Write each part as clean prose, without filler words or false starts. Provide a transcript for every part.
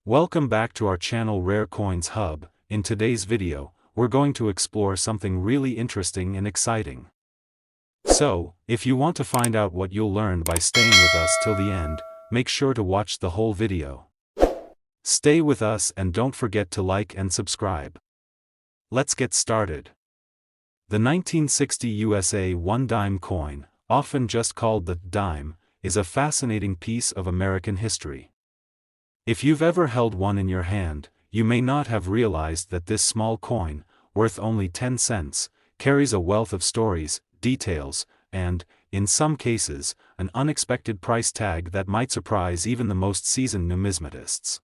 Welcome back to our channel Rare Coins Hub. In today's video, we're going to explore something really interesting and exciting. So, if you want to find out what you'll learn by staying with us till the end, make sure to watch the whole video. Stay with us and don't forget to like and subscribe. Let's get started. The 1960 USA 1-dime coin, often just called the dime, is a fascinating piece of American history. If you've ever held one in your hand, you may not have realized that this small coin, worth only 10 cents, carries a wealth of stories, details, and, in some cases, an unexpected price tag that might surprise even the most seasoned numismatists.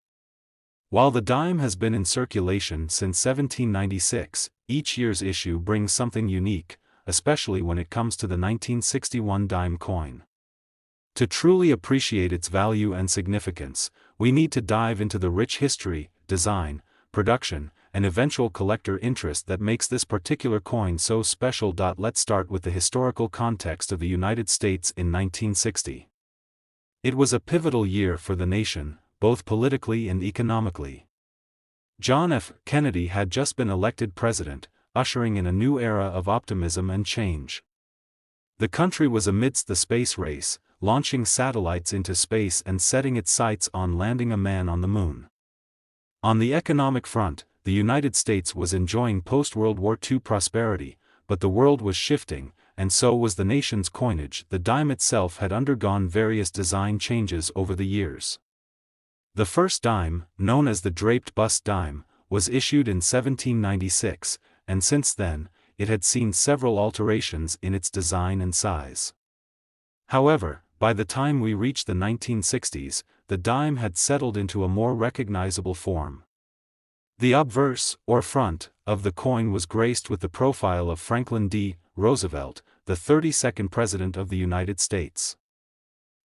While the dime has been in circulation since 1796, each year's issue brings something unique, especially when it comes to the 1961 dime coin. To truly appreciate its value and significance, we need to dive into the rich history, design, production, and eventual collector interest that makes this particular coin so special. Let's start with the historical context of the United States in 1960. It was a pivotal year for the nation, both politically and economically. John F. Kennedy had just been elected president, ushering in a new era of optimism and change. The country was amidst the space race, launching satellites into space and setting its sights on landing a man on the moon. On the economic front, the United States was enjoying post-World War II prosperity, but the world was shifting, and so was the nation's coinage. The dime itself had undergone various design changes over the years. The first dime, known as the draped bust dime, was issued in 1796, and since then, it had seen several alterations in its design and size. However, by the time we reached the 1960s, the dime had settled into a more recognizable form. The obverse, or front, of the coin was graced with the profile of Franklin D. Roosevelt, the 32nd President of the United States.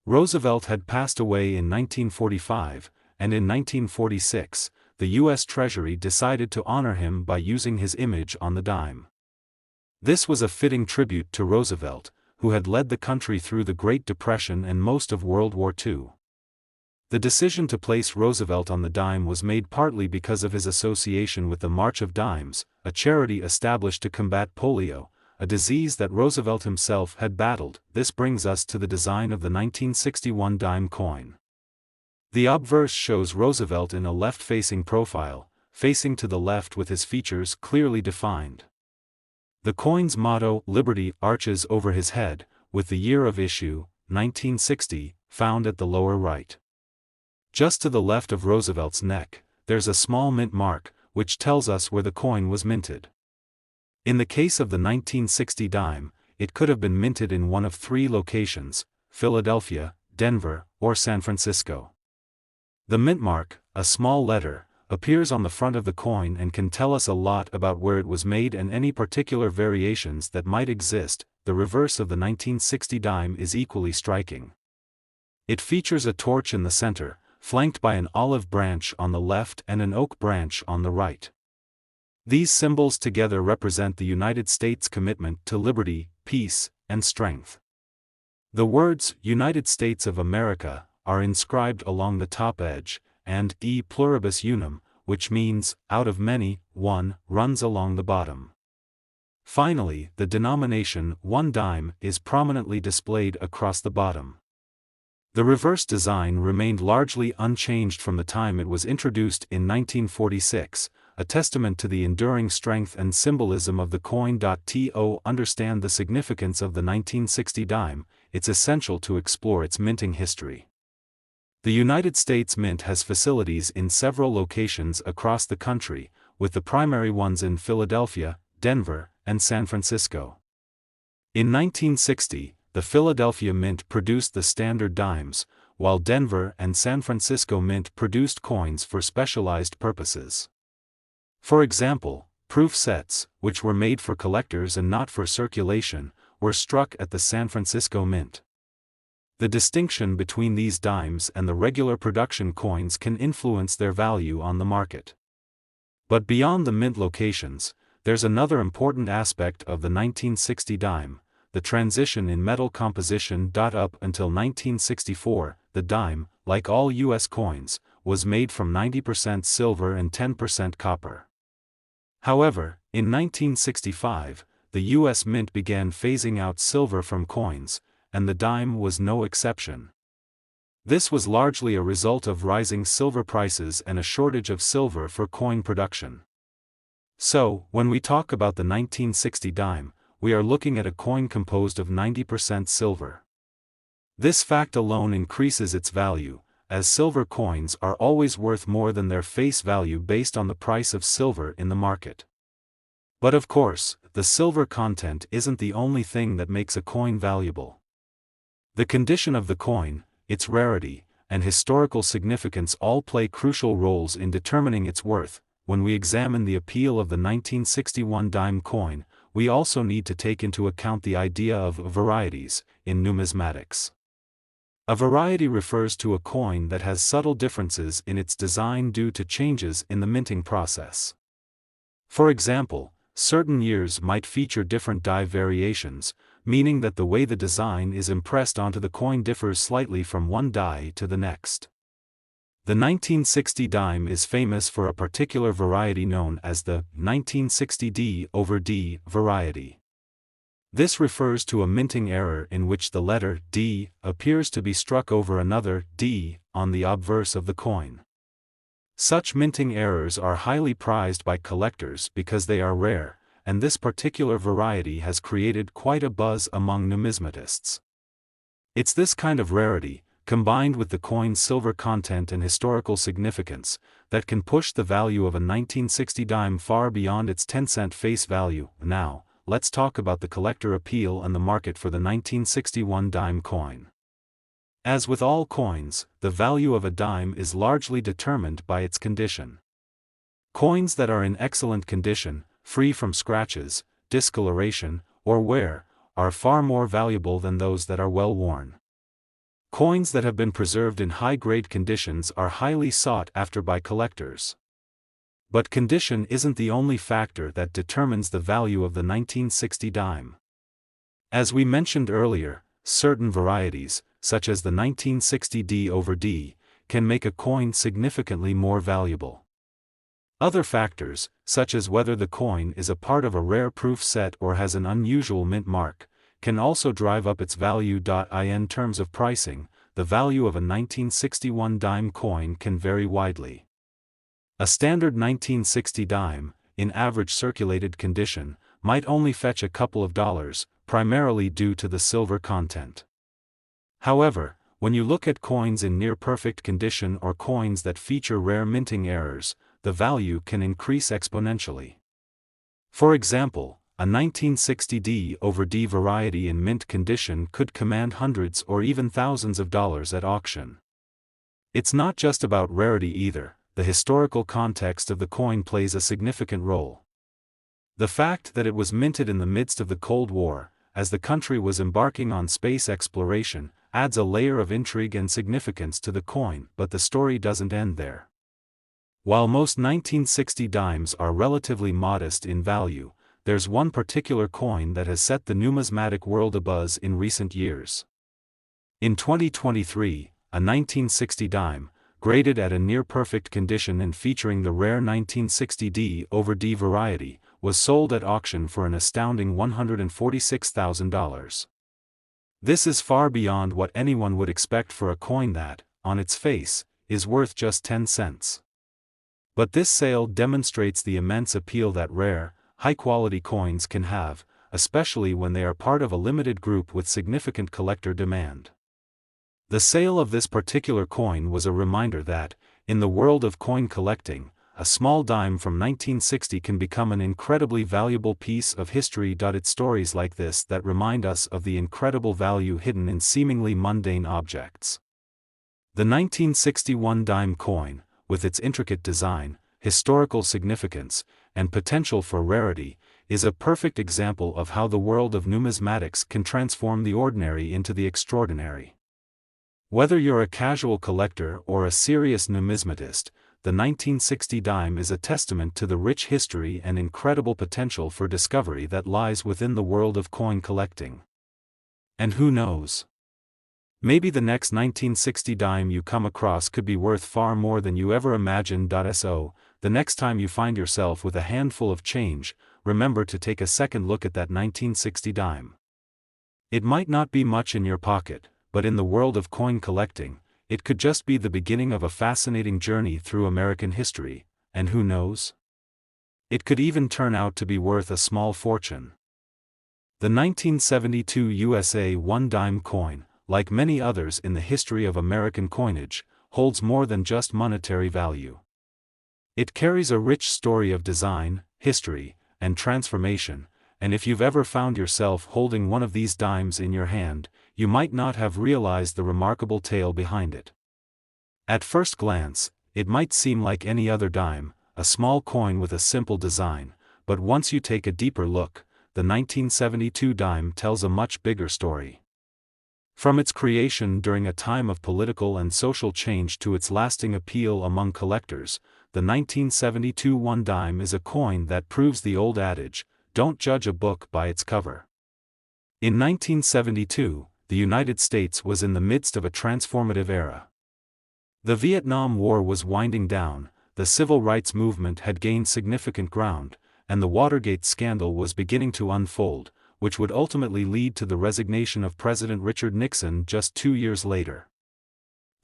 Roosevelt had passed away in 1945, and in 1946, the U.S. Treasury decided to honor him by using his image on the dime. This was a fitting tribute to Roosevelt, who had led the country through the Great Depression and most of World War II. The decision to place Roosevelt on the dime was made partly because of his association with the March of Dimes, a charity established to combat polio, a disease that Roosevelt himself had battled. This brings us to the design of the 1961 dime coin. The obverse shows Roosevelt in a left-facing profile, facing to the left with his features clearly defined. The coin's motto, Liberty, arches over his head, with the year of issue, 1960, found at the lower right. Just to the left of Roosevelt's neck, there's a small mint mark, which tells us where the coin was minted. In the case of the 1960 dime, it could have been minted in one of three locations: Philadelphia, Denver, or San Francisco. The mint mark, a small letter, appears on the front of the coin and can tell us a lot about where it was made and any particular variations that might exist. The reverse of the 1960 dime is equally striking. It features a torch in the center, flanked by an olive branch on the left and an oak branch on the right. These symbols together represent the United States' commitment to liberty, peace, and strength. The words, United States of America, are inscribed along the top edge, and E pluribus unum, which means, out of many, one, runs along the bottom. Finally, the denomination, 1 dime, is prominently displayed across the bottom. The reverse design remained largely unchanged from the time it was introduced in 1946, a testament to the enduring strength and symbolism of the coin. To understand the significance of the 1960 dime, it's essential to explore its minting history. The United States Mint has facilities in several locations across the country, with the primary ones in Philadelphia, Denver, and San Francisco. In 1960, the Philadelphia Mint produced the standard dimes, while Denver and San Francisco Mint produced coins for specialized purposes. For example, proof sets, which were made for collectors and not for circulation, were struck at the San Francisco Mint. The distinction between these dimes and the regular production coins can influence their value on the market. But beyond the mint locations, there's another important aspect of the 1960 dime, the transition in metal composition. Up until 1964, the dime, like all U.S. coins, was made from 90% silver and 10% copper. However, in 1965, the U.S. Mint began phasing out silver from coins, and the dime was no exception. This was largely a result of rising silver prices and a shortage of silver for coin production. So, when we talk about the 1960 dime, we are looking at a coin composed of 90% silver. This fact alone increases its value, as silver coins are always worth more than their face value based on the price of silver in the market. But of course, the silver content isn't the only thing that makes a coin valuable. The condition of the coin, its rarity, and historical significance all play crucial roles in determining its worth. When we examine the appeal of the 1961 dime coin, we also need to take into account the idea of varieties in numismatics. A variety refers to a coin that has subtle differences in its design due to changes in the minting process. For example, certain years might feature different die variations, meaning that the way the design is impressed onto the coin differs slightly from one die to the next. The 1960 dime is famous for a particular variety known as the 1960 D/D variety. This refers to a minting error in which the letter D appears to be struck over another D on the obverse of the coin. Such minting errors are highly prized by collectors because they are rare, and this particular variety has created quite a buzz among numismatists. It's this kind of rarity, combined with the coin's silver content and historical significance, that can push the value of a 1960 dime far beyond its 10-cent face value. Now, let's talk about the collector appeal and the market for the 1961 dime coin. As with all coins, the value of a dime is largely determined by its condition. Coins that are in excellent condition, free from scratches, discoloration, or wear, are far more valuable than those that are well worn. Coins that have been preserved in high-grade conditions are highly sought after by collectors. But condition isn't the only factor that determines the value of the 1960 dime. As we mentioned earlier, certain varieties, such as the 1960 D/D, can make a coin significantly more valuable. Other factors, such as whether the coin is a part of a rare proof set or has an unusual mint mark, can also drive up its value. In terms of pricing, the value of a 1961 dime coin can vary widely. A standard 1960 dime, in average circulated condition, might only fetch a couple of dollars, primarily due to the silver content. However, when you look at coins in near-perfect condition or coins that feature rare minting errors, the value can increase exponentially. For example, a 1960 D/D variety in mint condition could command hundreds or even thousands of dollars at auction. It's not just about rarity either. The historical context of the coin plays a significant role. The fact that it was minted in the midst of the Cold War, as the country was embarking on space exploration, adds a layer of intrigue and significance to the coin. But the story doesn't end there. While most 1960 dimes are relatively modest in value, there's one particular coin that has set the numismatic world abuzz in recent years. In 2023, a 1960 dime, graded at a near-perfect condition and featuring the rare 1960 D/D variety, was sold at auction for an astounding $146,000. This is far beyond what anyone would expect for a coin that, on its face, is worth just 10 cents. But this sale demonstrates the immense appeal that rare, high-quality coins can have, especially when they are part of a limited group with significant collector demand. The sale of this particular coin was a reminder that, in the world of coin collecting, a small dime from 1960 can become an incredibly valuable piece of history. It's stories like this that remind us of the incredible value hidden in seemingly mundane objects. The 1961 dime coin, with its intricate design, historical significance, and potential for rarity, is a perfect example of how the world of numismatics can transform the ordinary into the extraordinary. Whether you're a casual collector or a serious numismatist, the 1960 dime is a testament to the rich history and incredible potential for discovery that lies within the world of coin collecting. And who knows? Maybe the next 1960 dime you come across could be worth far more than you ever imagined. So, the next time you find yourself with a handful of change, remember to take a second look at that 1960 dime. It might not be much in your pocket, but in the world of coin collecting, it could just be the beginning of a fascinating journey through American history, and who knows? It could even turn out to be worth a small fortune. The 1972 USA 1-dime coin, like many others in the history of American coinage, holds more than just monetary value. It carries a rich story of design, history, and transformation, and if you've ever found yourself holding one of these dimes in your hand, you might not have realized the remarkable tale behind it. At first glance, it might seem like any other dime, a small coin with a simple design, but once you take a deeper look, the 1972 dime tells a much bigger story. From its creation during a time of political and social change to its lasting appeal among collectors, the 1972 1-dime is a coin that proves the old adage, "Don't judge a book by its cover." In 1972, the United States was in the midst of a transformative era. The Vietnam War was winding down, the civil rights movement had gained significant ground, and the Watergate scandal was beginning to unfold, which would ultimately lead to the resignation of President Richard Nixon just 2 years later.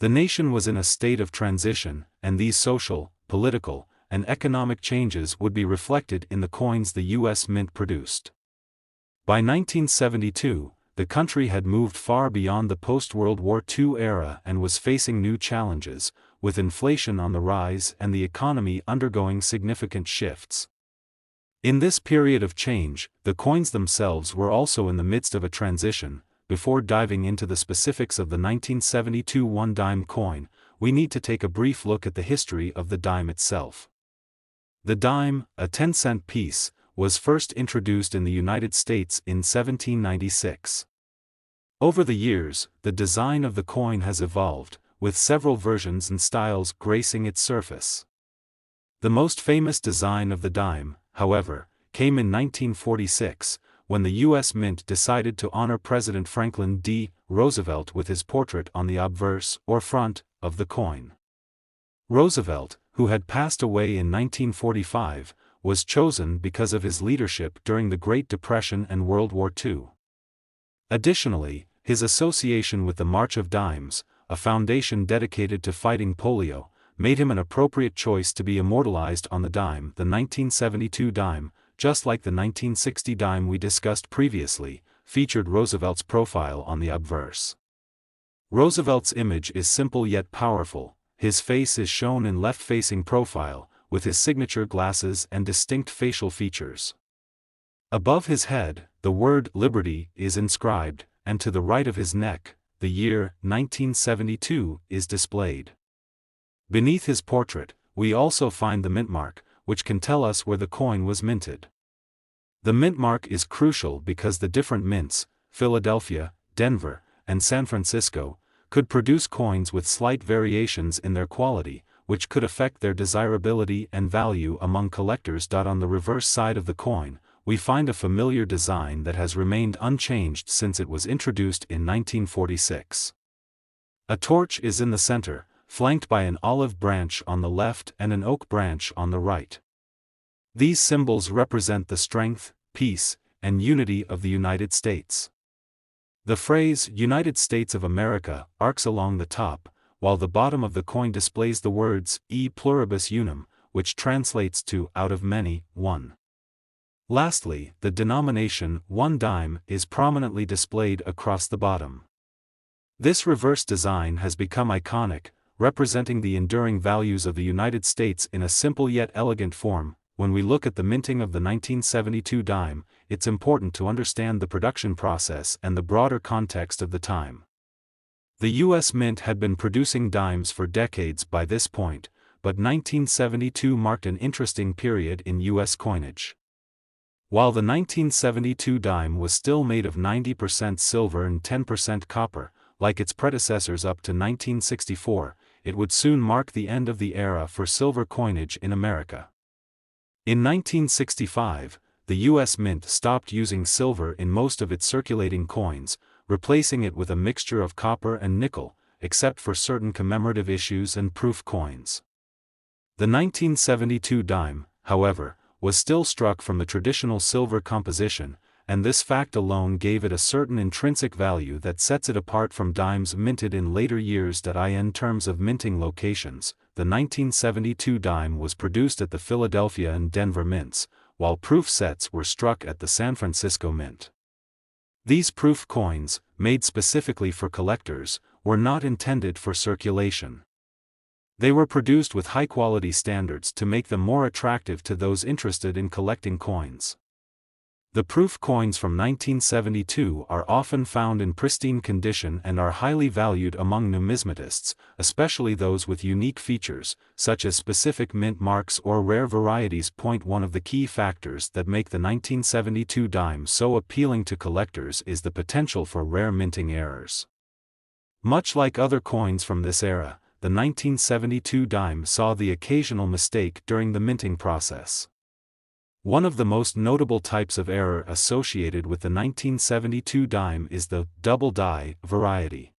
The nation was in a state of transition, and these social, political, and economic changes would be reflected in the coins the U.S. Mint produced. By 1972, the country had moved far beyond the post-World War II era and was facing new challenges, with inflation on the rise and the economy undergoing significant shifts. In this period of change, the coins themselves were also in the midst of a transition. Before diving into the specifics of the 1972 1-dime coin, we need to take a brief look at the history of the dime itself. The dime, a 10-cent piece, was first introduced in the United States in 1796. Over the years, the design of the coin has evolved, with several versions and styles gracing its surface. The most famous design of the dime, however, came in 1946, when the U.S. Mint decided to honor President Franklin D. Roosevelt with his portrait on the obverse, or front, of the coin. Roosevelt, who had passed away in 1945, was chosen because of his leadership during the Great Depression and World War II. Additionally, his association with the March of Dimes, a foundation dedicated to fighting polio, made him an appropriate choice to be immortalized on the dime. The 1972 dime, just like the 1960 dime we discussed previously, featured Roosevelt's profile on the obverse. Roosevelt's image is simple yet powerful. His face is shown in left-facing profile, with his signature glasses and distinct facial features. Above his head, the word "Liberty" is inscribed, and to the right of his neck, the year 1972 is displayed. Beneath his portrait, we also find the mint mark, which can tell us where the coin was minted. The mint mark is crucial because the different mints, Philadelphia, Denver, and San Francisco, could produce coins with slight variations in their quality, which could affect their desirability and value among collectors. On the reverse side of the coin, we find a familiar design that has remained unchanged since it was introduced in 1946. A torch is in the center, flanked by an olive branch on the left and an oak branch on the right. These symbols represent the strength, peace, and unity of the United States. The phrase "United States of America" arcs along the top, while the bottom of the coin displays the words "E pluribus unum," which translates to "out of many, one." Lastly, the denomination 1 dime is prominently displayed across the bottom. This reverse design has become iconic, representing the enduring values of the United States in a simple yet elegant form. When we look at the minting of the 1972 dime, it's important to understand the production process and the broader context of the time. The U.S. Mint had been producing dimes for decades by this point, but 1972 marked an interesting period in U.S. coinage. While the 1972 dime was still made of 90% silver and 10% copper, like its predecessors up to 1964, it would soon mark the end of the era for silver coinage in America. In 1965, the U.S. Mint stopped using silver in most of its circulating coins, replacing it with a mixture of copper and nickel, except for certain commemorative issues and proof coins. The 1972 dime, however, was still struck from the traditional silver composition, and this fact alone gave it a certain intrinsic value that sets it apart from dimes minted in later years. In terms of minting locations, the 1972 dime was produced at the Philadelphia and Denver mints, while proof sets were struck at the San Francisco mint. These proof coins, made specifically for collectors, were not intended for circulation. They were produced with high-quality standards to make them more attractive to those interested in collecting coins. The proof coins from 1972 are often found in pristine condition and are highly valued among numismatists, especially those with unique features, such as specific mint marks or rare varieties. One of the key factors that make the 1972 dime so appealing to collectors is the potential for rare minting errors. Much like other coins from this era, the 1972 dime saw the occasional mistake during the minting process. One of the most notable types of error associated with the 1972 dime is the double die variety.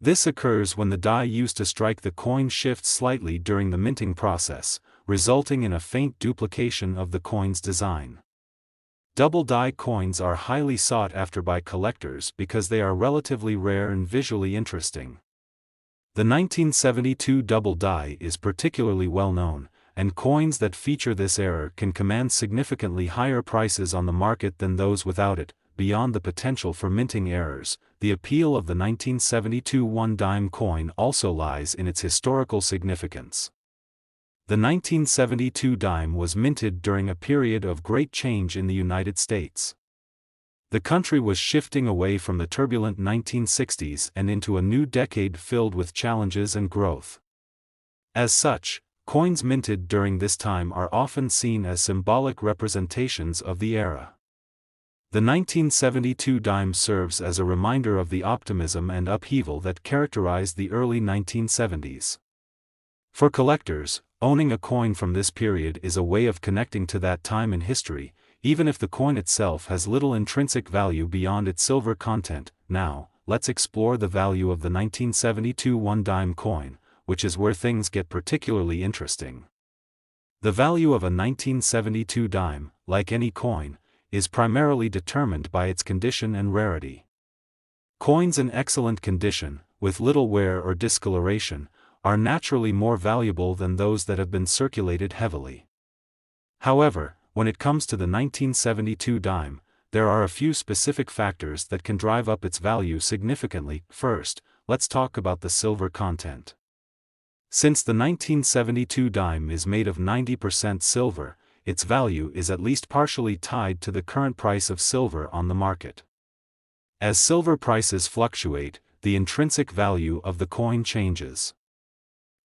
This occurs when the die used to strike the coin shifts slightly during the minting process, resulting in a faint duplication of the coin's design. Double die coins are highly sought after by collectors because they are relatively rare and visually interesting. The 1972 double die is particularly well known, and coins that feature this error can command significantly higher prices on the market than those without it. Beyond the potential for minting errors, the appeal of the 1972 one-dime coin also lies in its historical significance. The 1972 dime was minted during a period of great change in the United States. The country was shifting away from the turbulent 1960s and into a new decade filled with challenges and growth. As such, coins minted during this time are often seen as symbolic representations of the era. The 1972 dime serves as a reminder of the optimism and upheaval that characterized the early 1970s. For collectors, owning a coin from this period is a way of connecting to that time in history, even if the coin itself has little intrinsic value beyond its silver content. Now, let's explore the value of the 1972 one-dime coin, which is where things get particularly interesting. The value of a 1972 dime, like any coin, is primarily determined by its condition and rarity. Coins in excellent condition, with little wear or discoloration, are naturally more valuable than those that have been circulated heavily. However, when it comes to the 1972 dime, there are a few specific factors that can drive up its value significantly. First, let's talk about the silver content. Since the 1972 dime is made of 90% silver, its value is at least partially tied to the current price of silver on the market. As silver prices fluctuate, the intrinsic value of the coin changes.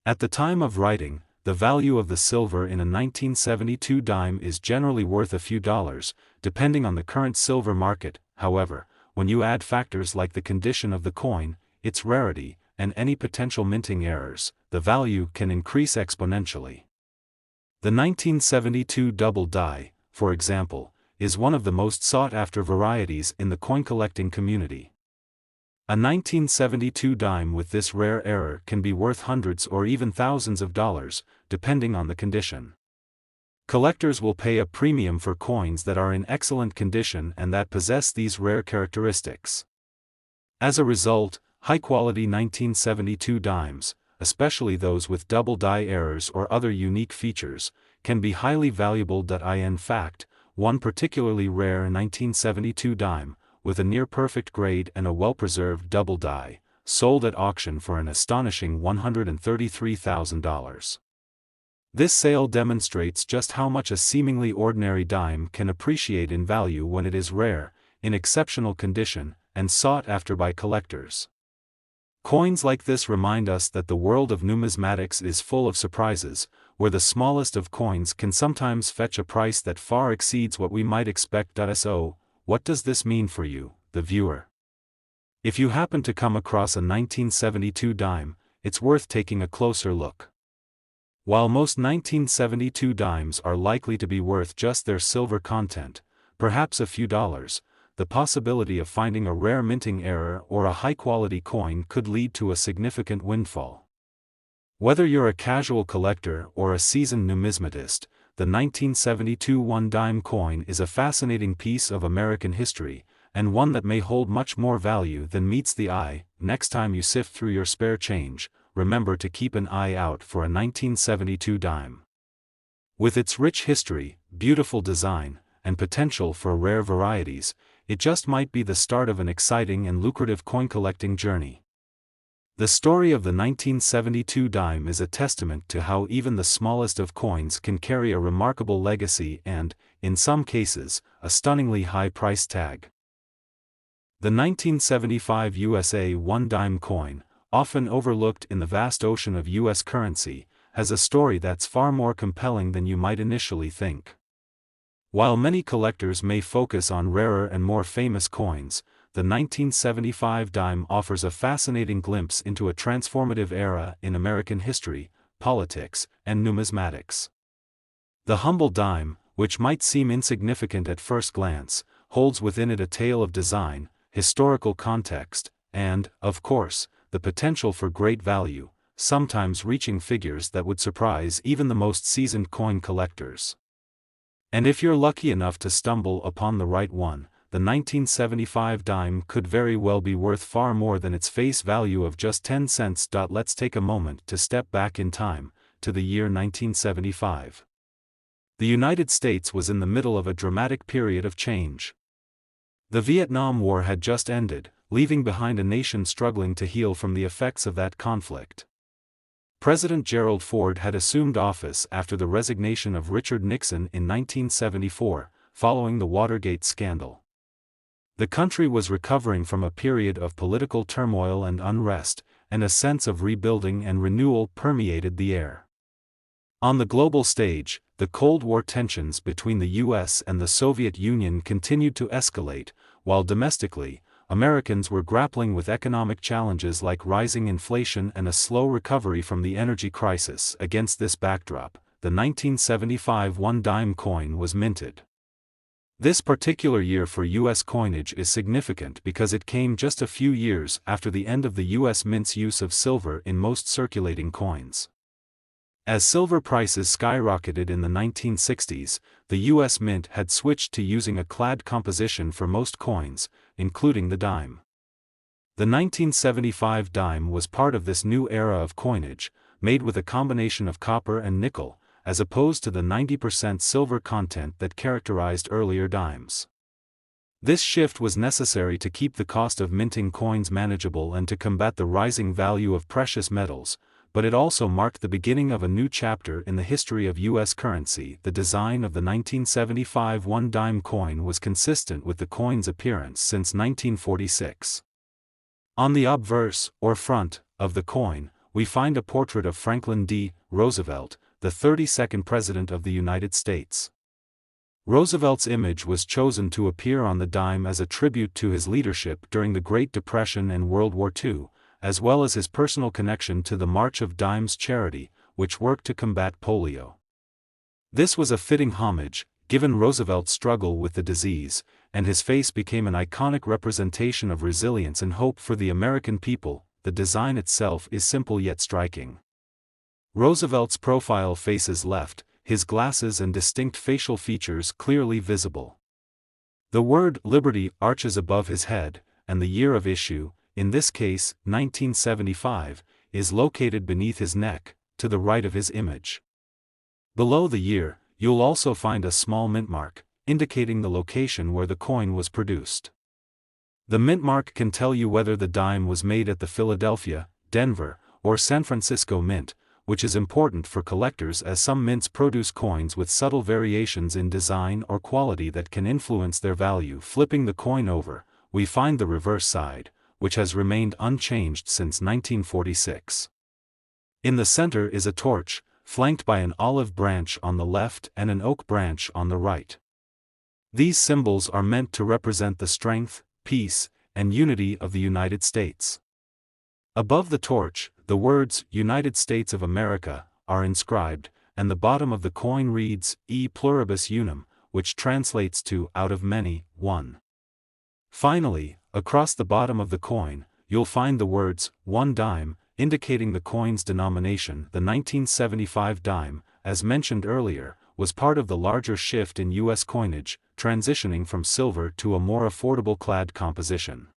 At the time of writing, the value of the silver in a 1972 dime is generally worth a few dollars, depending on the current silver market. However, when you add factors like the condition of the coin, its rarity, and any potential minting errors, the value can increase exponentially. The 1972 double die, for example, is one of the most sought-after varieties in the coin collecting community. A 1972 dime with this rare error can be worth hundreds or even thousands of dollars, depending on the condition. Collectors will pay a premium for coins that are in excellent condition and that possess these rare characteristics. As a result, high-quality 1972 dimes, especially those with double die errors or other unique features, can be highly valuable. In fact, one particularly rare 1972 dime, with a near-perfect grade and a well-preserved double die, sold at auction for an astonishing $133,000. This sale demonstrates just how much a seemingly ordinary dime can appreciate in value when it is rare, in exceptional condition, and sought after by collectors. Coins like this remind us that the world of numismatics is full of surprises, where the smallest of coins can sometimes fetch a price that far exceeds what we might expect. So, what does this mean for you, the viewer? If you happen to come across a 1972 dime, it's worth taking a closer look. While most 1972 dimes are likely to be worth just their silver content, perhaps a few dollars, the the possibility of finding a rare minting error or a high-quality coin could lead to a significant windfall. Whether you're a casual collector or a seasoned numismatist, the 1972 one-dime coin is a fascinating piece of American history, and one that may hold much more value than meets the eye. Next time you sift through your spare change, remember to keep an eye out for a 1972 dime. With its rich history, beautiful design, and potential for rare varieties, it just might be the start of an exciting and lucrative coin collecting journey. The story of the 1972 dime is a testament to how even the smallest of coins can carry a remarkable legacy and, in some cases, a stunningly high price tag. The 1975 USA one-dime coin, often overlooked in the vast ocean of U.S. currency, has a story that's far more compelling than you might initially think. While many collectors may focus on rarer and more famous coins, the 1975 dime offers a fascinating glimpse into a transformative era in American history, politics, and numismatics. The humble dime, which might seem insignificant at first glance, holds within it a tale of design, historical context, and, of course, the potential for great value, sometimes reaching figures that would surprise even the most seasoned coin collectors. And if you're lucky enough to stumble upon the right one, the 1975 dime could very well be worth far more than its face value of just 10 cents. Let's take a moment to step back in time, to the year 1975. The United States was in the middle of a dramatic period of change. The Vietnam War had just ended, leaving behind a nation struggling to heal from the effects of that conflict. President Gerald Ford had assumed office after the resignation of Richard Nixon in 1974, following the Watergate scandal. The country was recovering from a period of political turmoil and unrest, and a sense of rebuilding and renewal permeated the air. On the global stage, the Cold War tensions between the U.S. and the Soviet Union continued to escalate, while domestically, Americans were grappling with economic challenges like rising inflation and a slow recovery from the energy crisis. Against this backdrop, the 1975 one-dime coin was minted. This particular year for U.S. coinage is significant because it came just a few years after the end of the U.S. Mint's use of silver in most circulating coins. As silver prices skyrocketed in the 1960s, the U.S. Mint had switched to using a clad composition for most coins, including the dime. The 1975 dime was part of this new era of coinage, made with a combination of copper and nickel, as opposed to the 90% silver content that characterized earlier dimes. This shift was necessary to keep the cost of minting coins manageable and to combat the rising value of precious metals, but it also marked the beginning of a new chapter in the history of U.S. currency. The design of the 1975 one-dime coin was consistent with the coin's appearance since 1946. On the obverse, or front, of the coin, we find a portrait of Franklin D. Roosevelt, the 32nd President of the United States. Roosevelt's image was chosen to appear on the dime as a tribute to his leadership during the Great Depression and World War II, as well as his personal connection to the March of Dimes charity, which worked to combat polio. This was a fitting homage, given Roosevelt's struggle with the disease, and his face became an iconic representation of resilience and hope for the American people. The design itself is simple yet striking. Roosevelt's profile faces left, his glasses and distinct facial features clearly visible. The word Liberty arches above his head, and the year of issue, in this case, 1975, is located beneath his neck, to the right of his image. Below the year, you'll also find a small mint mark, indicating the location where the coin was produced. The mint mark can tell you whether the dime was made at the Philadelphia, Denver, or San Francisco Mint, which is important for collectors as some mints produce coins with subtle variations in design or quality that can influence their value. Flipping the coin over, we find the reverse side, which has remained unchanged since 1946. In the center is a torch, flanked by an olive branch on the left and an oak branch on the right. These symbols are meant to represent the strength, peace, and unity of the United States. Above the torch, the words United States of America are inscribed, and the bottom of the coin reads E pluribus unum, which translates to out of many, one. Finally, across the bottom of the coin, you'll find the words, 1 dime, indicating the coin's denomination. The 1975 dime, as mentioned earlier, was part of the larger shift in U.S. coinage, transitioning from silver to a more affordable clad composition.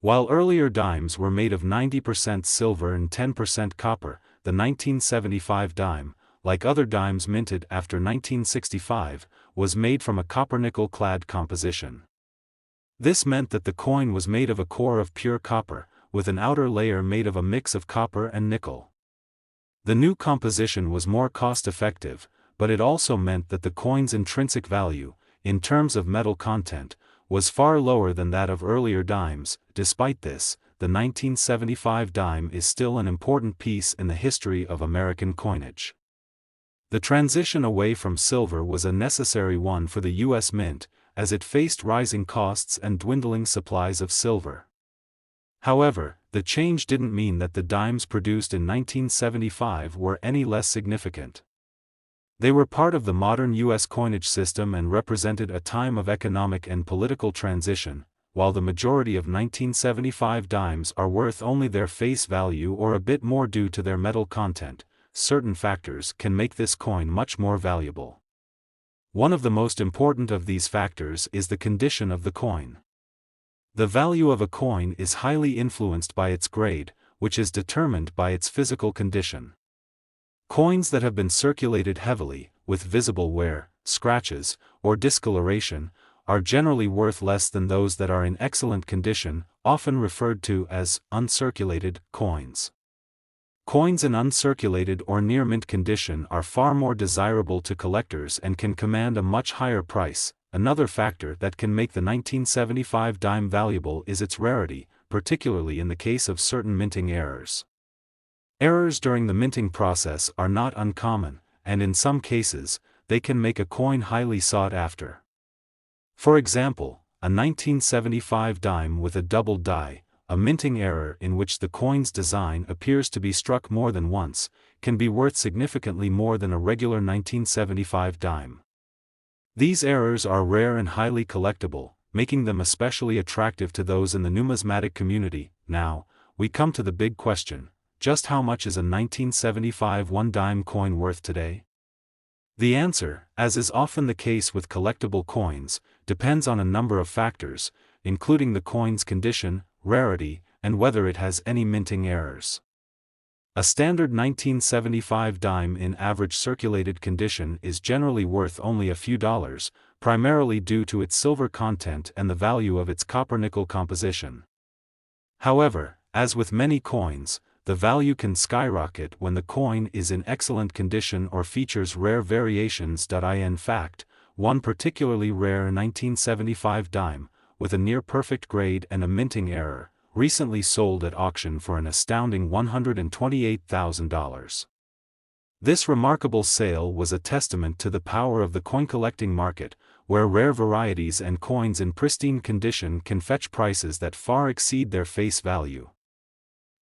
While earlier dimes were made of 90% silver and 10% copper, the 1975 dime, like other dimes minted after 1965, was made from a copper-nickel clad composition. This meant that the coin was made of a core of pure copper, with an outer layer made of a mix of copper and nickel. The new composition was more cost-effective, but it also meant that the coin's intrinsic value, in terms of metal content, was far lower than that of earlier dimes. Despite this, the 1975 dime is still an important piece in the history of American coinage. The transition away from silver was a necessary one for the U.S. Mint, as it faced rising costs and dwindling supplies of silver. However, the change didn't mean that the dimes produced in 1975 were any less significant. They were part of the modern U.S. coinage system and represented a time of economic and political transition. While the majority of 1975 dimes are worth only their face value or a bit more due to their metal content, certain factors can make this coin much more valuable. One of the most important of these factors is the condition of the coin. The value of a coin is highly influenced by its grade, which is determined by its physical condition. Coins that have been circulated heavily, with visible wear, scratches, or discoloration, are generally worth less than those that are in excellent condition, often referred to as uncirculated coins. Coins in uncirculated or near mint condition are far more desirable to collectors and can command a much higher price. Another factor that can make the 1975 dime valuable is its rarity, particularly in the case of certain minting errors. Errors during the minting process are not uncommon, and in some cases, they can make a coin highly sought after. For example, a 1975 dime with a double die, a minting error in which the coin's design appears to be struck more than once, can be worth significantly more than a regular 1975 dime. These errors are rare and highly collectible, making them especially attractive to those in the numismatic community. Now, we come to the big question: just how much is a 1975 1-dime coin worth today? The answer, as is often the case with collectible coins, depends on a number of factors, including the coin's condition, rarity, and whether it has any minting errors. A standard 1975 dime in average circulated condition is generally worth only a few dollars, primarily due to its silver content and the value of its copper-nickel composition. However, as with many coins, the value can skyrocket when the coin is in excellent condition or features rare variations. In fact, one particularly rare 1975 dime, with a near-perfect grade and a minting error, recently sold at auction for an astounding $128,000. This remarkable sale was a testament to the power of the coin-collecting market, where rare varieties and coins in pristine condition can fetch prices that far exceed their face value.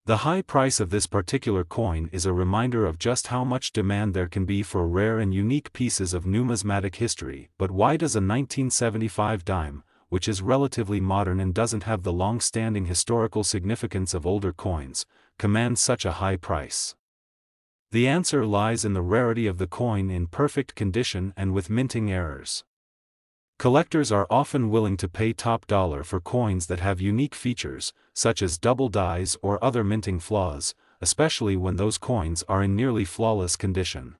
The high price of this particular coin is a reminder of just how much demand there can be for rare and unique pieces of numismatic history. But why does a 1975 dime, which is relatively modern and doesn't have the long-standing historical significance of older coins, command such a high price? The answer lies in the rarity of the coin in perfect condition and with minting errors. Collectors are often willing to pay top dollar for coins that have unique features, such as double dies or other minting flaws, especially when those coins are in nearly flawless condition.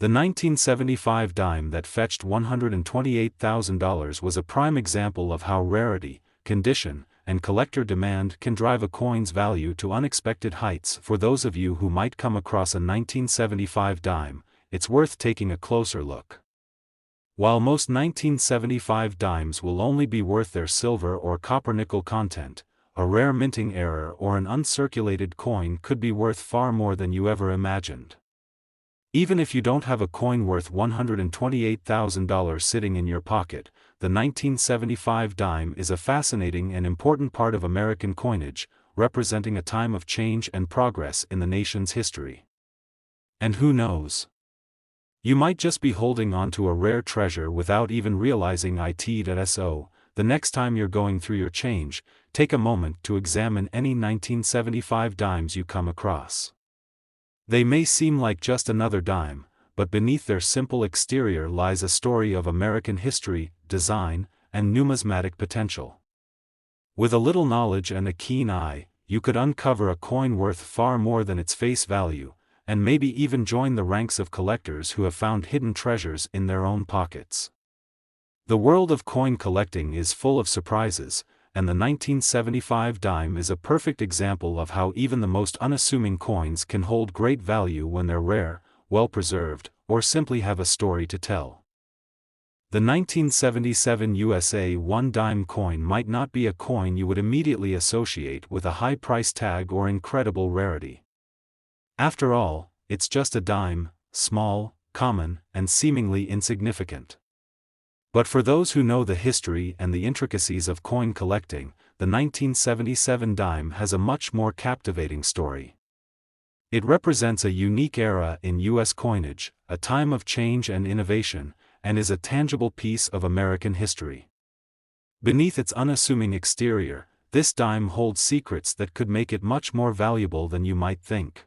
The 1975 dime that fetched $128,000 was a prime example of how rarity, condition, and collector demand can drive a coin's value to unexpected heights. For those of you who might come across a 1975 dime, it's worth taking a closer look. While most 1975 dimes will only be worth their silver or copper-nickel content, a rare minting error or an uncirculated coin could be worth far more than you ever imagined. Even if you don't have a coin worth $128,000 sitting in your pocket, the 1975 dime is a fascinating and important part of American coinage, representing a time of change and progress in the nation's history. And who knows? You might just be holding on to a rare treasure without even realizing it. So, the next time you're going through your change, take a moment to examine any 1975 dimes you come across. They may seem like just another dime, but beneath their simple exterior lies a story of American history, design, and numismatic potential. With a little knowledge and a keen eye, you could uncover a coin worth far more than its face value, and maybe even join the ranks of collectors who have found hidden treasures in their own pockets. The world of coin collecting is full of surprises, and the 1975 dime is a perfect example of how even the most unassuming coins can hold great value when they're rare, well-preserved, or simply have a story to tell. The 1977 USA 1 dime coin might not be a coin you would immediately associate with a high price tag or incredible rarity. After all, it's just a dime, small, common, and seemingly insignificant. But for those who know the history and the intricacies of coin collecting, the 1977 dime has a much more captivating story. It represents a unique era in U.S. coinage, a time of change and innovation, and is a tangible piece of American history. Beneath its unassuming exterior, this dime holds secrets that could make it much more valuable than you might think.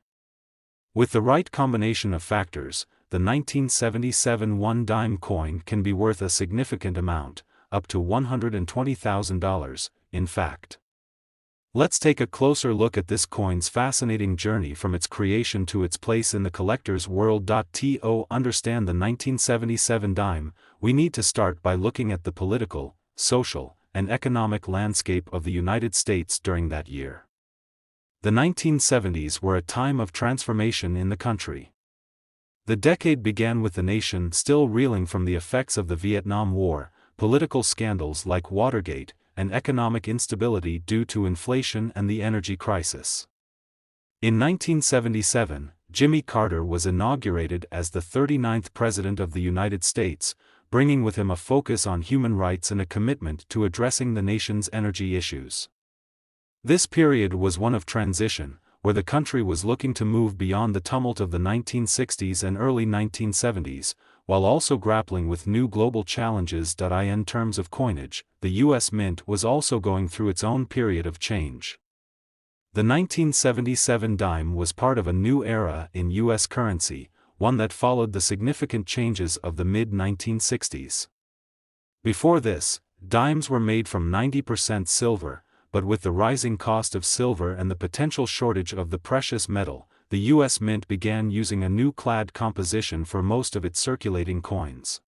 With the right combination of factors, the 1977 1 dime coin can be worth a significant amount, up to $120,000, in fact. Let's take a closer look at this coin's fascinating journey from its creation to its place in the collector's world. To understand the 1977 dime, we need to start by looking at the political, social, and economic landscape of the United States during that year. The 1970s were a time of transformation in the country. The decade began with the nation still reeling from the effects of the Vietnam War, political scandals like Watergate, and economic instability due to inflation and the energy crisis. In 1977, Jimmy Carter was inaugurated as the 39th President of the United States, bringing with him a focus on human rights and a commitment to addressing the nation's energy issues. This period was one of transition, where the country was looking to move beyond the tumult of the 1960s and early 1970s, while also grappling with new global challenges. In terms of coinage, the U.S. Mint was also going through its own period of change. The 1977 dime was part of a new era in U.S. currency, one that followed the significant changes of the mid-1960s. Before this, dimes were made from 90% silver, but with the rising cost of silver and the potential shortage of the precious metal, the U.S. Mint began using a new clad composition for most of its circulating coins.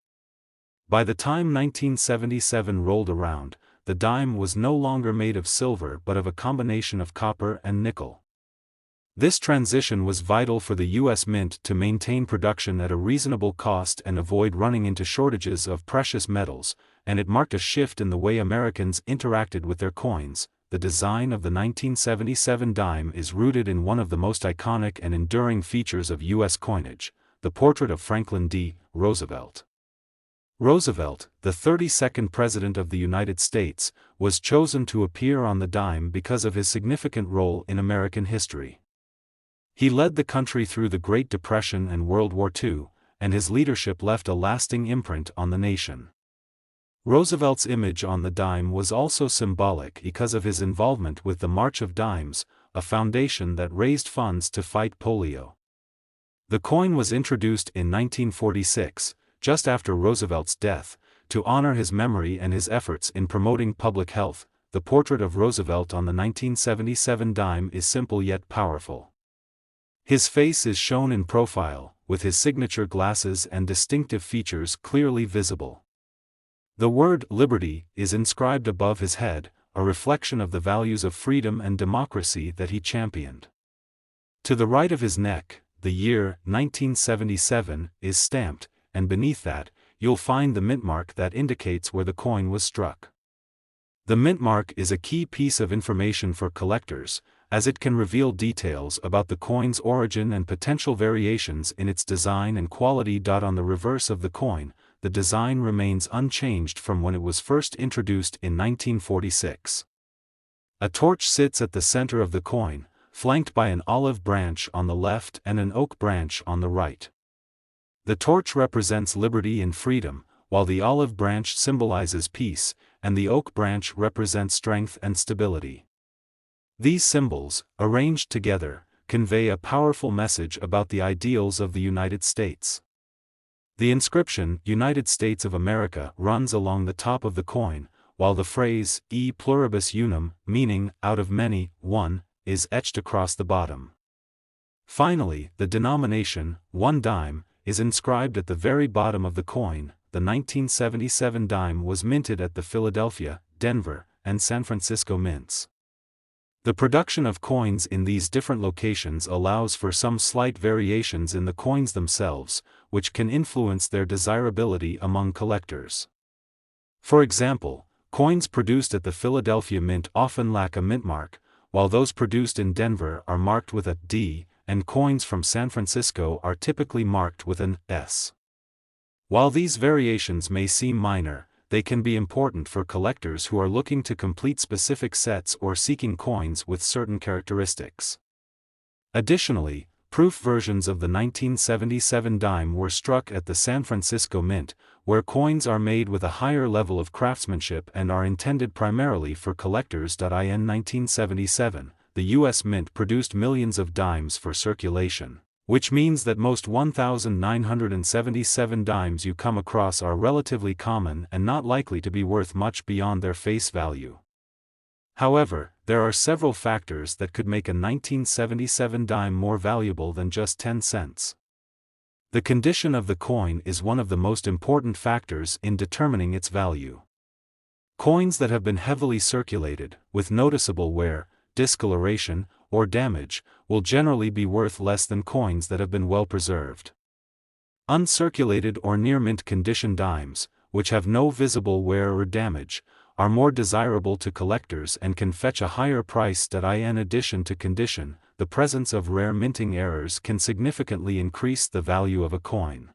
By the time 1977 rolled around, the dime was no longer made of silver but of a combination of copper and nickel. This transition was vital for the U.S. Mint to maintain production at a reasonable cost and avoid running into shortages of precious metals, and it marked a shift in the way Americans interacted with their coins. The design of the 1977 dime is rooted in one of the most iconic and enduring features of U.S. coinage, the portrait of Franklin D. Roosevelt. Roosevelt, the 32nd President of the United States, was chosen to appear on the dime because of his significant role in American history. He led the country through the Great Depression and World War II, and his leadership left a lasting imprint on the nation. Roosevelt's image on the dime was also symbolic because of his involvement with the March of Dimes, a foundation that raised funds to fight polio. The coin was introduced in 1946, just after Roosevelt's death, to honor his memory and his efforts in promoting public health. The portrait of Roosevelt on the 1977 dime is simple yet powerful. His face is shown in profile, with his signature glasses and distinctive features clearly visible. The word liberty is inscribed above his head, a reflection of the values of freedom and democracy that he championed. To the right of his neck, the year 1977 is stamped, and beneath that, you'll find the mint mark that indicates where the coin was struck. The mint mark is a key piece of information for collectors, as it can reveal details about the coin's origin and potential variations in its design and quality. On the reverse of the coin, the design remains unchanged from when it was first introduced in 1946. A torch sits at the center of the coin, flanked by an olive branch on the left and an oak branch on the right. The torch represents liberty and freedom, while the olive branch symbolizes peace, and the oak branch represents strength and stability. These symbols, arranged together, convey a powerful message about the ideals of the United States. The inscription, United States of America, runs along the top of the coin, while the phrase, E pluribus unum, meaning, out of many, one, is etched across the bottom. Finally, the denomination, 1 dime, is inscribed at the very bottom of the coin. The 1977 dime was minted at the Philadelphia, Denver, and San Francisco mints. The production of coins in these different locations allows for some slight variations in the coins themselves, which can influence their desirability among collectors. For example, coins produced at the Philadelphia Mint often lack a mint mark, while those produced in Denver are marked with a D, and coins from San Francisco are typically marked with an S. While these variations may seem minor, they can be important for collectors who are looking to complete specific sets or seeking coins with certain characteristics. Additionally, proof versions of the 1977 dime were struck at the San Francisco Mint, where coins are made with a higher level of craftsmanship and are intended primarily for collectors. In 1977, the U.S. Mint produced millions of dimes for circulation, which means that most 1,977 dimes you come across are relatively common and not likely to be worth much beyond their face value. However, there are several factors that could make a 1977 dime more valuable than just 10 cents. The condition of the coin is one of the most important factors in determining its value. Coins that have been heavily circulated, with noticeable wear, discoloration, or damage, will generally be worth less than coins that have been well preserved. Uncirculated or near mint condition dimes, which have no visible wear or damage, are more desirable to collectors and can fetch a higher price. In addition to condition, the presence of rare minting errors can significantly increase the value of a coin.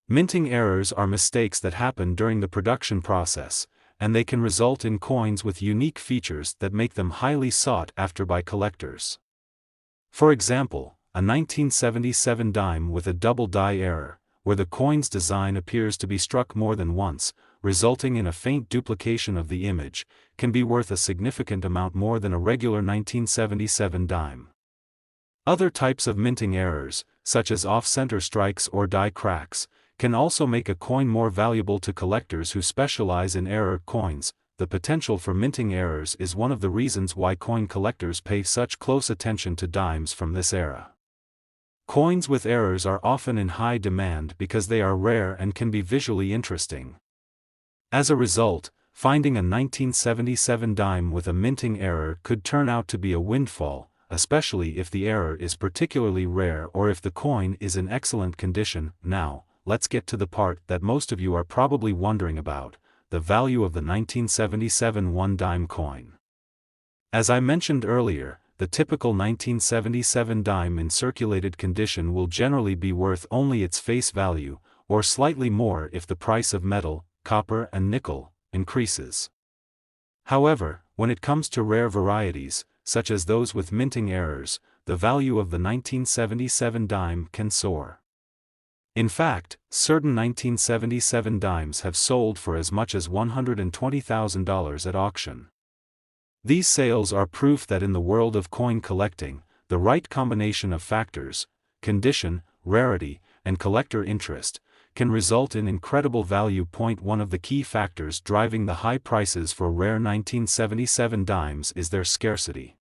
Minting errors are mistakes that happen during the production process, and they can result in coins with unique features that make them highly sought after by collectors. For example, a 1977 dime with a double die error, where the coin's design appears to be struck more than once, resulting in a faint duplication of the image, can be worth a significant amount more than a regular 1977 dime. Other types of minting errors, such as off-center strikes or die cracks, can also make a coin more valuable to collectors who specialize in error coins. The potential for minting errors is one of the reasons why coin collectors pay such close attention to dimes from this era. Coins with errors are often in high demand because they are rare and can be visually interesting. As a result, finding a 1977 dime with a minting error could turn out to be a windfall, especially if the error is particularly rare or if the coin is in excellent condition. Now, let's get to the part that most of you are probably wondering about: the value of the 1977 1-dime coin. As I mentioned earlier, the typical 1977 dime in circulated condition will generally be worth only its face value, or slightly more if the price of metal, copper and nickel, increases. However, when it comes to rare varieties, such as those with minting errors, the value of the 1977 dime can soar. In fact, certain 1977 dimes have sold for as much as $120,000 at auction. These sales are proof that in the world of coin collecting, the right combination of factors, condition, rarity, and collector interest, can result in incredible value. One of the key factors driving the high prices for rare 1977 dimes is their scarcity.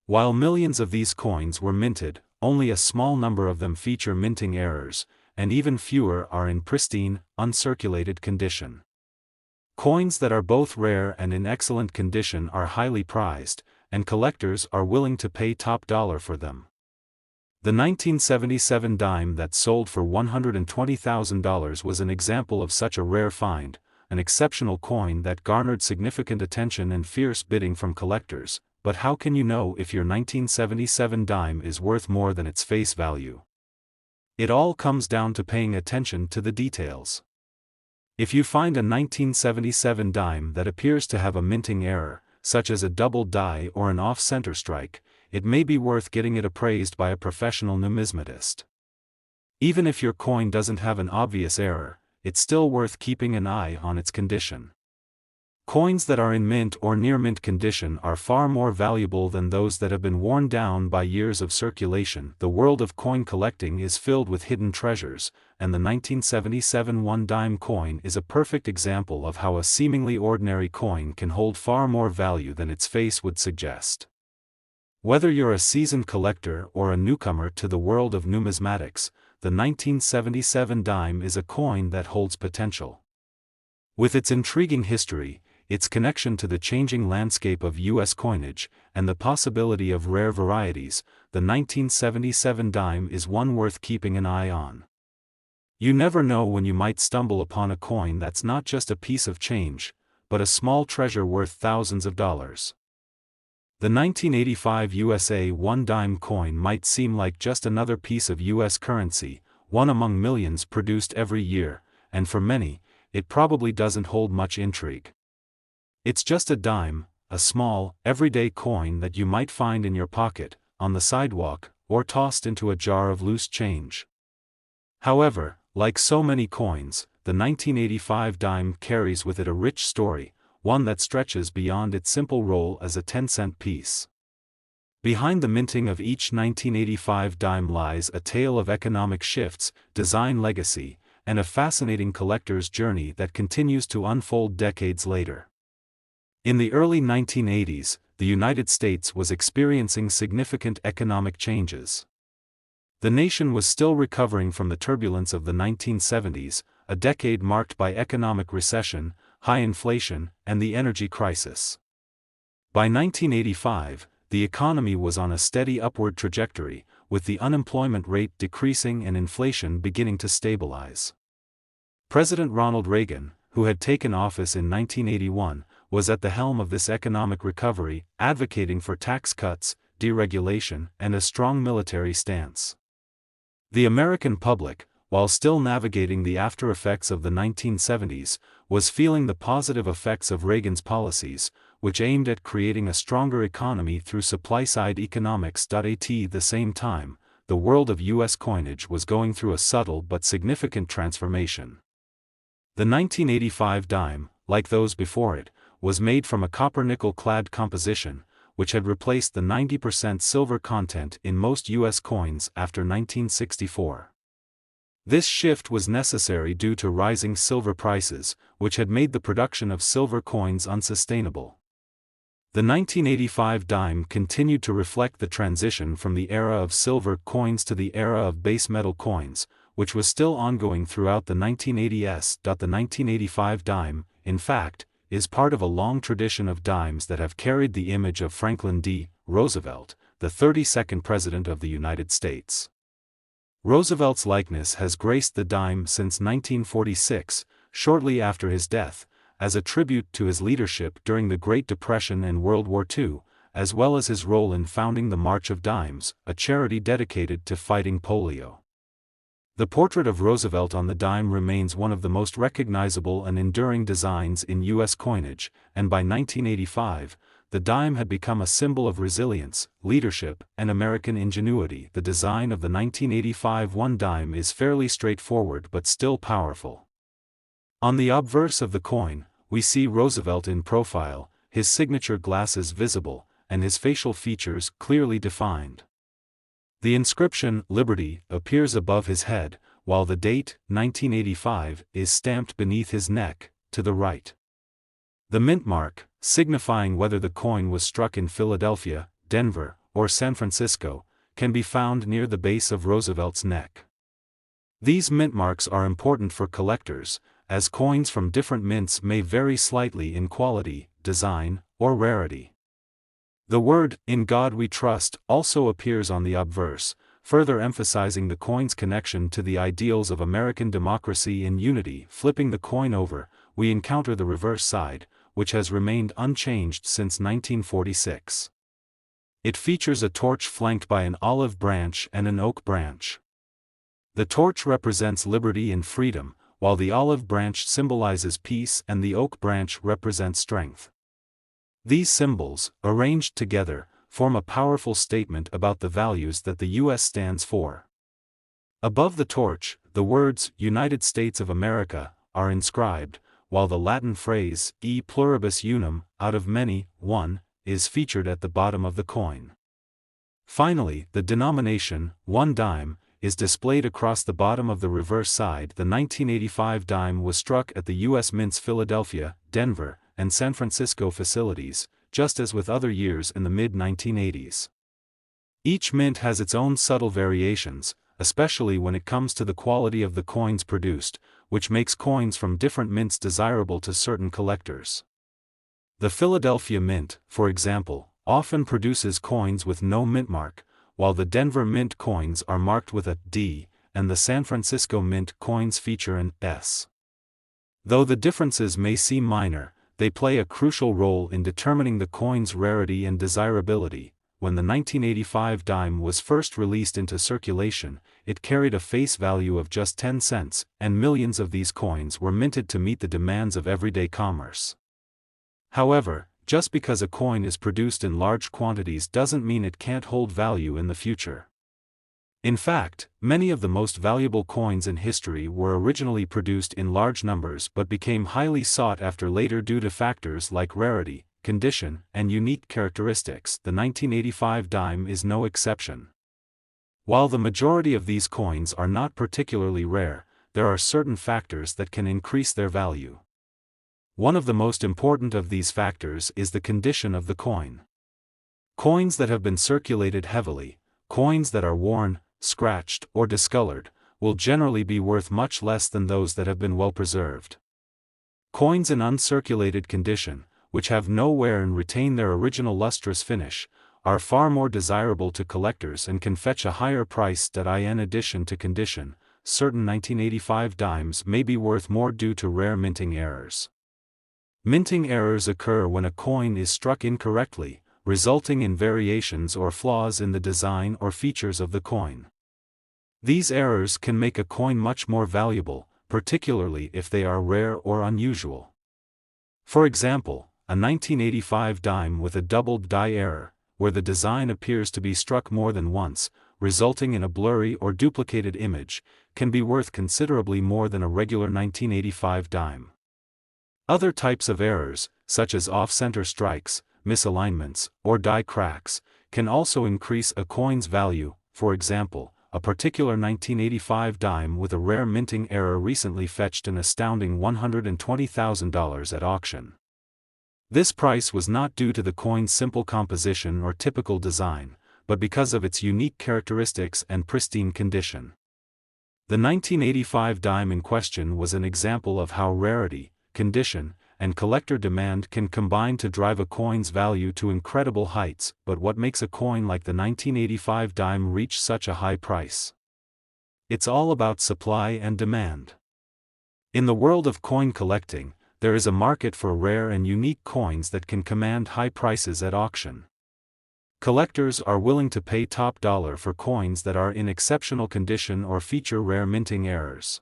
While millions of these coins were minted, only a small number of them feature minting errors, and even fewer are in pristine, uncirculated condition. Coins that are both rare and in excellent condition are highly prized, and collectors are willing to pay top dollar for them. The 1977 dime that sold for $120,000 was an example of such a rare find, an exceptional coin that garnered significant attention and fierce bidding from collectors. But how can you know if your 1977 dime is worth more than its face value? It all comes down to paying attention to the details. If you find a 1977 dime that appears to have a minting error, such as a double die or an off-center strike, it may be worth getting it appraised by a professional numismatist. Even if your coin doesn't have an obvious error, it's still worth keeping an eye on its condition. Coins that are in mint or near mint condition are far more valuable than those that have been worn down by years of circulation. The world of coin collecting is filled with hidden treasures, and the 1977 one-dime coin is a perfect example of how a seemingly ordinary coin can hold far more value than its face would suggest. Whether you're a seasoned collector or a newcomer to the world of numismatics, the 1977 dime is a coin that holds potential. With its intriguing history, its connection to the changing landscape of U.S. coinage, and the possibility of rare varieties, the 1977 dime is one worth keeping an eye on. You never know when you might stumble upon a coin that's not just a piece of change, but a small treasure worth thousands of dollars. The 1985 USA one-dime coin might seem like just another piece of U.S. currency, one among millions produced every year, and for many, it probably doesn't hold much intrigue. It's just a dime, a small, everyday coin that you might find in your pocket, on the sidewalk, or tossed into a jar of loose change. However, like so many coins, the 1985 dime carries with it a rich story, one that stretches beyond its simple role as a 10-cent piece. Behind the minting of each 1985 dime lies a tale of economic shifts, design legacy, and a fascinating collector's journey that continues to unfold decades later. In the early 1980s, the United States was experiencing significant economic changes. The nation was still recovering from the turbulence of the 1970s, a decade marked by economic recession, high inflation, and the energy crisis. By 1985, the economy was on a steady upward trajectory, with the unemployment rate decreasing and inflation beginning to stabilize. President Ronald Reagan, who had taken office in 1981, was at the helm of this economic recovery, advocating for tax cuts, deregulation, and a strong military stance. The American public, while still navigating the after-effects of the 1970s, was feeling the positive effects of Reagan's policies, which aimed at creating a stronger economy through supply-side economics. At the same time, the world of U.S. coinage was going through a subtle but significant transformation. The 1985 dime, like those before it, was made from a copper-nickel-clad composition, which had replaced the 90% silver content in most U.S. coins after 1964. This shift was necessary due to rising silver prices, which had made the production of silver coins unsustainable. The 1985 dime continued to reflect the transition from the era of silver coins to the era of base metal coins, which was still ongoing throughout the 1980s. The 1985 dime, in fact, is part of a long tradition of dimes that have carried the image of Franklin D. Roosevelt, the 32nd President of the United States. Roosevelt's likeness has graced the dime since 1946, shortly after his death, as a tribute to his leadership during the Great Depression and World War II, as well as his role in founding the March of Dimes, a charity dedicated to fighting polio. The portrait of Roosevelt on the dime remains one of the most recognizable and enduring designs in U.S. coinage, and by 1985, the dime had become a symbol of resilience, leadership, and American ingenuity. The design of the 1985 one dime is fairly straightforward but still powerful. On the obverse of the coin, we see Roosevelt in profile, his signature glasses visible, and his facial features clearly defined. The inscription, Liberty, appears above his head, while the date, 1985, is stamped beneath his neck, to the right. The mint mark, signifying whether the coin was struck in Philadelphia, Denver, or San Francisco, can be found near the base of Roosevelt's neck. These mint marks are important for collectors, as coins from different mints may vary slightly in quality, design, or rarity. The word, "In God We Trust," also appears on the obverse, further emphasizing the coin's connection to the ideals of American democracy and unity. Flipping the coin over, we encounter the reverse side, which has remained unchanged since 1946. It features a torch flanked by an olive branch and an oak branch. The torch represents liberty and freedom, while the olive branch symbolizes peace and the oak branch represents strength. These symbols, arranged together, form a powerful statement about the values that the U.S. stands for. Above the torch, the words, "United States of America," are inscribed, while the Latin phrase, e pluribus unum, out of many, one, is featured at the bottom of the coin. Finally, the denomination, 1 dime, is displayed across the bottom of the reverse side. The 1985 dime was struck at the U.S. Mint's Philadelphia, Denver, and San Francisco facilities, just as with other years in the mid-1980s. Each mint has its own subtle variations, especially when it comes to the quality of the coins produced, which makes coins from different mints desirable to certain collectors. The Philadelphia Mint, for example, often produces coins with no mint mark, while the Denver Mint coins are marked with a D, and the San Francisco Mint coins feature an S. Though the differences may seem minor, they play a crucial role in determining the coin's rarity and desirability. When the 1985 dime was first released into circulation, it carried a face value of just 10 cents, and millions of these coins were minted to meet the demands of everyday commerce. However, just because a coin is produced in large quantities doesn't mean it can't hold value in the future. In fact, many of the most valuable coins in history were originally produced in large numbers but became highly sought after later due to factors like rarity, condition, and unique characteristics. The 1985 dime is no exception. While the majority of these coins are not particularly rare, there are certain factors that can increase their value. One of the most important of these factors is the condition of the coin. Coins that have been circulated heavily, coins that are worn, scratched, or discolored, will generally be worth much less than those that have been well preserved. Coins in uncirculated condition, which have no wear and retain their original lustrous finish, are far more desirable to collectors and can fetch a higher price. In addition to condition, certain 1985 dimes may be worth more due to rare minting errors. Minting errors occur when a coin is struck incorrectly, resulting in variations or flaws in the design or features of the coin. These errors can make a coin much more valuable, particularly if they are rare or unusual. For example, a 1985 dime with a doubled die error, where the design appears to be struck more than once, resulting in a blurry or duplicated image, can be worth considerably more than a regular 1985 dime. Other types of errors, such as off-center strikes, misalignments, or die cracks, can also increase a coin's value. For example, a particular 1985 dime with a rare minting error recently fetched an astounding $120,000 at auction. This price was not due to the coin's simple composition or typical design, but because of its unique characteristics and pristine condition. The 1985 dime in question was an example of how rarity, condition, and collector demand can combine to drive a coin's value to incredible heights. But what makes a coin like the 1985 dime reach such a high price? It's all about supply and demand. In the world of coin collecting, there is a market for rare and unique coins that can command high prices at auction. Collectors are willing to pay top dollar for coins that are in exceptional condition or feature rare minting errors.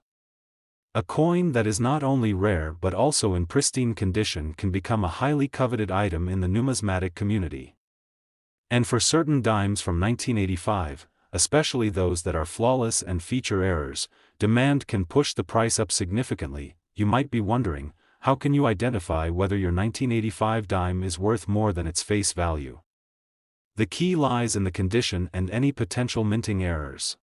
A coin that is not only rare but also in pristine condition can become a highly coveted item in the numismatic community. And for certain dimes from 1985, especially those that are flawless and feature errors, demand can push the price up significantly. You might be wondering, how can you identify whether your 1985 dime is worth more than its face value? The key lies in the condition and any potential minting errors.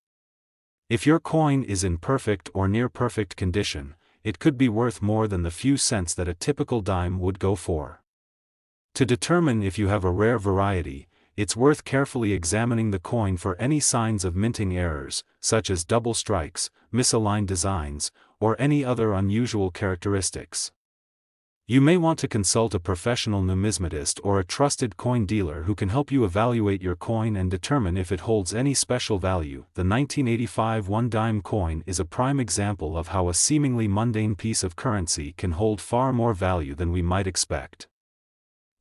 If your coin is in perfect or near perfect condition, it could be worth more than the few cents that a typical dime would go for. To determine if you have a rare variety, it's worth carefully examining the coin for any signs of minting errors, such as double strikes, misaligned designs, or any other unusual characteristics. You may want to consult a professional numismatist or a trusted coin dealer who can help you evaluate your coin and determine if it holds any special value. The 1985 one-dime coin is a prime example of how a seemingly mundane piece of currency can hold far more value than we might expect.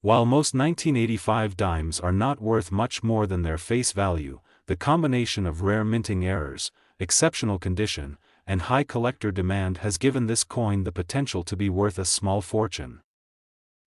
While most 1985 dimes are not worth much more than their face value, the combination of rare minting errors, exceptional condition, and high collector demand has given this coin the potential to be worth a small fortune.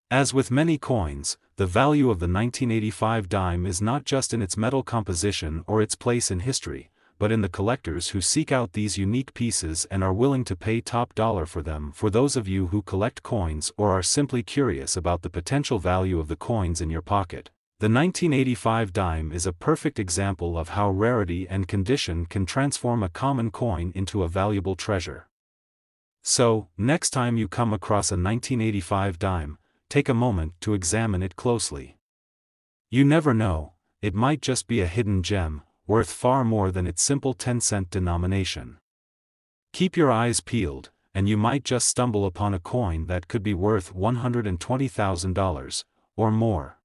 As with many coins, the value of the 1985 dime is not just in its metal composition or its place in history, but in the collectors who seek out these unique pieces and are willing to pay top dollar for them. For those of you who collect coins or are simply curious about the potential value of the coins in your pocket, the 1985 dime is a perfect example of how rarity and condition can transform a common coin into a valuable treasure. So, next time you come across a 1985 dime, take a moment to examine it closely. You never know, it might just be a hidden gem, worth far more than its simple 10-cent denomination. Keep your eyes peeled, and you might just stumble upon a coin that could be worth $120,000 or more.